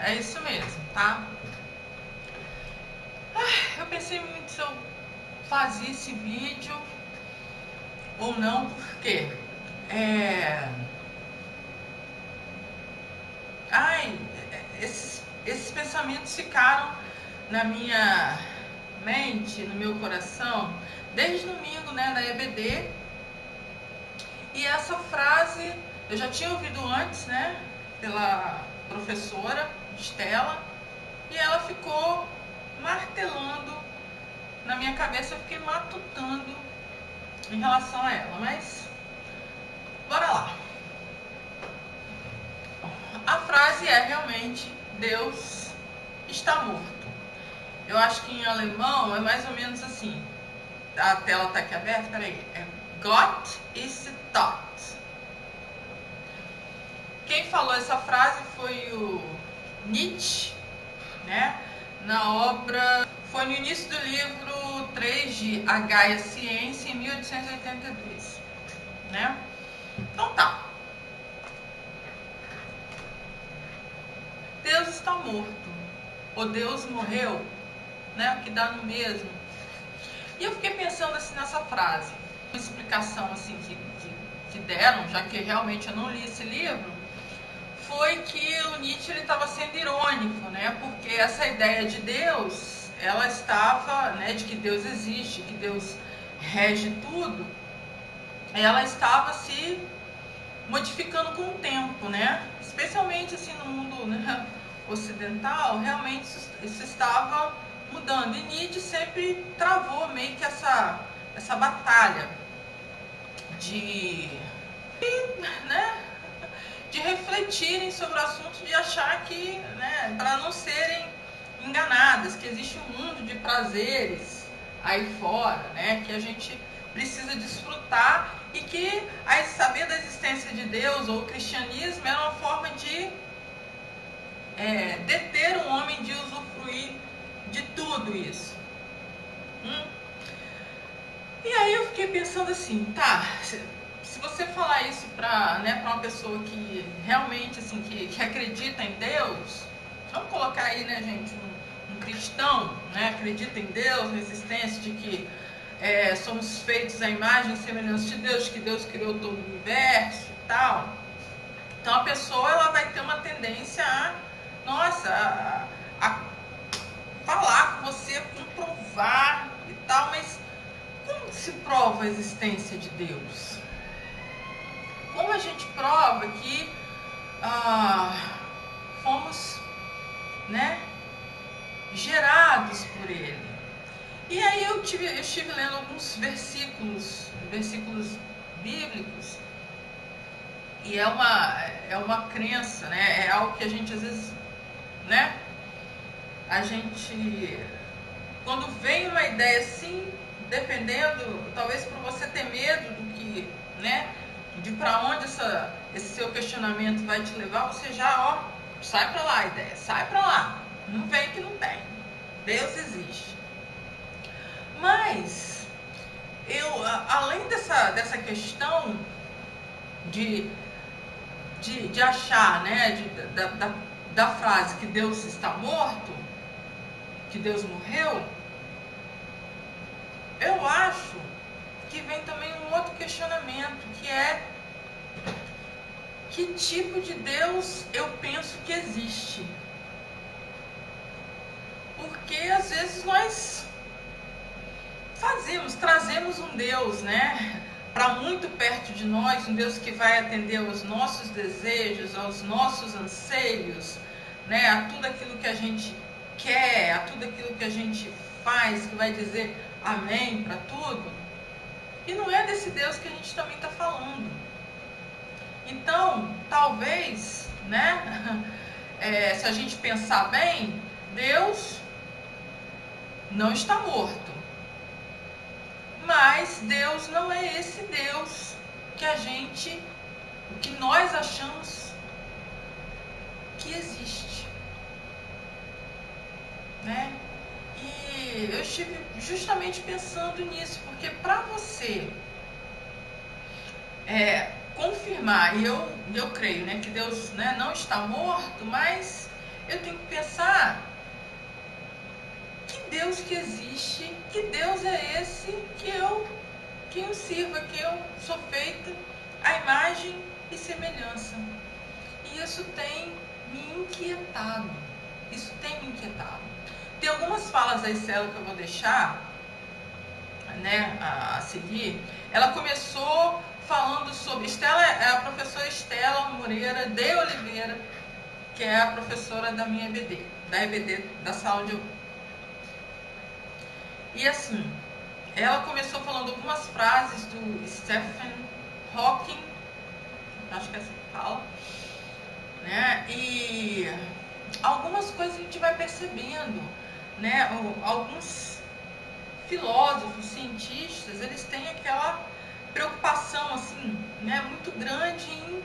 É isso mesmo, tá? Eu pensei muito se eu fazia esse vídeo ou não, porque esses pensamentos ficaram na minha mente, no meu coração, desde domingo, né, da EBD. E essa frase eu já tinha ouvido antes, né, pela professora Estela, e ela ficou martelando na minha cabeça, eu fiquei matutando em relação a ela, mas bora lá. A frase é realmente: Deus está morto. Eu acho que em alemão é mais ou menos assim. A tela está aqui aberta, peraí. É Gott ist tot. Quem falou essa frase foi o Nietzsche, né? Na obra, foi no início do livro 3 de A Gaia Ciência, em 1882, né? Então tá. Deus está morto, ou Deus morreu, né? O que dá no mesmo. E eu fiquei pensando assim nessa frase, uma explicação assim que deram, já que realmente eu não li esse livro, foi que o Nietzsche estava sendo irônico, né? Porque essa ideia de Deus, ela estava, né, de que Deus existe, que Deus rege tudo, ela estava se modificando com o tempo, né? Especialmente assim no mundo, né, ocidental, realmente isso estava mudando. E Nietzsche sempre travou meio que essa batalha de refletirem sobre o assunto, de achar que, né, para não serem enganadas, que existe um mundo de prazeres aí fora, né, que a gente precisa desfrutar, e que saber da existência de Deus ou o cristianismo era uma forma de deter o homem de usufruir de tudo isso. E aí eu fiquei pensando assim, tá, se você falar isso para uma pessoa que realmente assim, que acredita em Deus, vamos colocar aí, né, gente, um cristão, né, acredita em Deus, na existência de que somos feitos à imagem e semelhança de Deus, que Deus criou todo o universo e tal. Então a pessoa, ela vai ter uma tendência a falar com você, comprovar e tal, mas como se prova a existência de Deus? Como a gente prova que fomos, né, gerados por Ele? E aí eu estive lendo alguns versículos bíblicos, e é uma crença, né? É algo que a gente às vezes, né? A gente, quando vem uma ideia assim, dependendo, talvez por você ter medo do que, né? De para onde esse seu questionamento vai te levar, você já, sai para lá a ideia, sai para lá. Não vem que não tem. Deus existe. Mas eu, além dessa questão de achar, né, da frase que Deus está morto, que Deus morreu, eu acho que vem também um outro questionamento, que é: que tipo de Deus eu penso que existe? Porque às vezes nós trazemos um Deus, né, para muito perto de nós, um Deus que vai atender aos nossos desejos, aos nossos anseios, né, a tudo aquilo que a gente quer, a tudo aquilo que a gente faz, que vai dizer amém para tudo. E não é desse Deus que a gente também está falando. Então, talvez, né, se a gente pensar bem, Deus não está morto. Mas Deus não é esse Deus que nós achamos que existe, né? E eu estive justamente pensando nisso, porque para você confirmar, e eu creio, né, que Deus, né, não está morto, mas eu tenho que pensar que Deus que existe, que Deus é esse que eu sirvo, que eu sou feita à imagem e semelhança. E isso tem me inquietado. Isso tem me inquietado. Tem algumas falas da Estela que eu vou deixar, né, a seguir. Ela começou falando sobre... Estela é a professora Estela Moreira de Oliveira, que é a professora da minha EBD, da EBD da sala de aula. E assim, ela começou falando algumas frases do Stephen Hawking, acho que é assim que fala, né? E algumas coisas a gente vai percebendo, né? Alguns filósofos, cientistas, eles têm aquela preocupação assim, né, muito grande em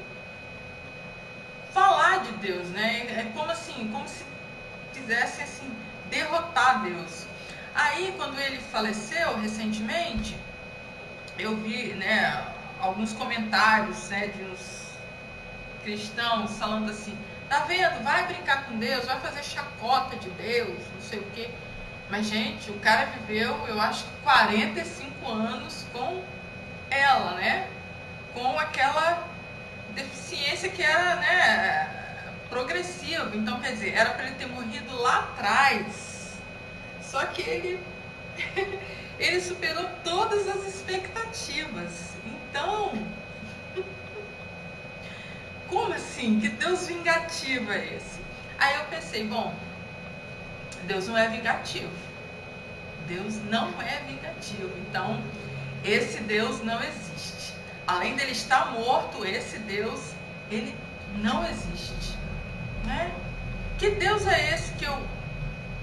falar de Deus, né? É como assim, como se quisessem assim derrotar Deus. Aí, quando ele faleceu recentemente, eu vi, né, alguns comentários, né, de uns cristãos falando assim: tá vendo? Vai brincar com Deus, vai fazer chacota de Deus, não sei o quê. Mas, gente, o cara viveu, eu acho que 45 anos com ela, né? Com aquela deficiência que era, né, progressiva. Então, quer dizer, era para ele ter morrido lá atrás. Só que ele superou todas as expectativas. Então, como assim? Que Deus vingativo é esse? Aí eu pensei, bom, Deus não é vingativo. Deus não é vingativo. Então, esse Deus não existe. Além dele estar morto, esse Deus, ele não existe, né? Que Deus é esse que eu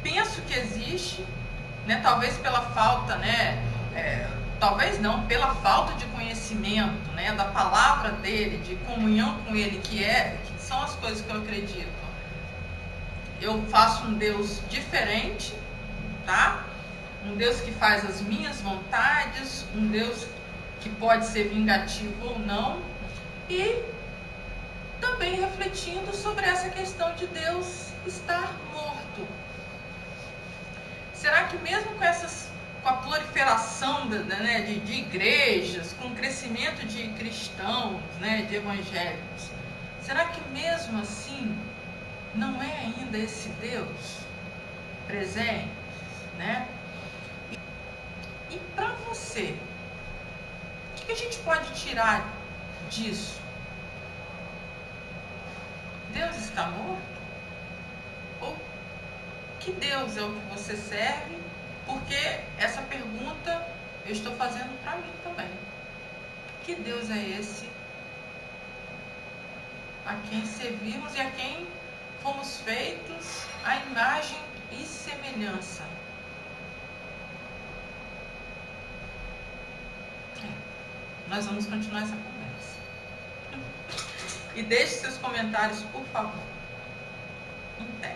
penso que existe, né? Talvez pela falta, né? Talvez não, pela falta de conhecimento, né? Da palavra dele, de comunhão com ele, que são as coisas que eu acredito. Eu faço um Deus diferente, tá? Um Deus que faz as minhas vontades, um Deus que pode ser vingativo ou não, e também refletindo sobre essa questão de Deus estar morto. Será que mesmo com a proliferação né, de igrejas, com o crescimento de cristãos, né, de evangélicos, será que mesmo assim não é ainda esse Deus presente, né? E para você, o que a gente pode tirar disso? Deus está morto? Ou que Deus é o que você serve? Porque essa pergunta eu estou fazendo para mim também. Que Deus é esse a quem servimos e a quem fomos feitos à imagem e semelhança? Nós vamos continuar essa conversa. E deixe seus comentários, por favor. Em pé.